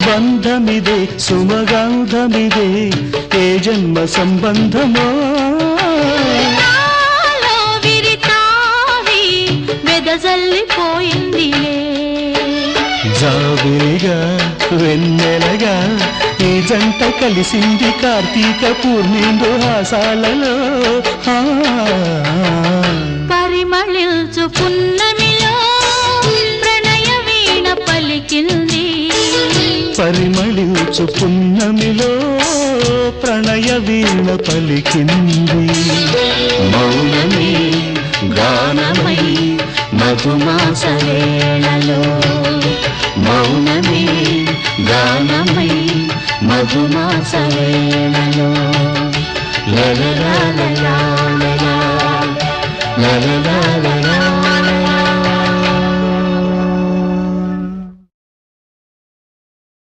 బంధమిదే సుమగంధమిదే ఏ జన్మ సంబంధమో విరితావి వెదజల్లిపోయిందిలే జాబిలిగా వెన్నెలగా ఈ జంట కలిసింది కార్తీక పూర్ణిందు హాసాలలో పరిమళించు పున్నమిలో ప్రణయ వీణ పలికింది పరిమళించు పున్నమిలో ప్రణయ వీణ పలికింది మౌనమే గానమై మధుమాస వేళలో మౌనమే గానమై మధుమాస వేళలో లలలా లలా లలా లలలా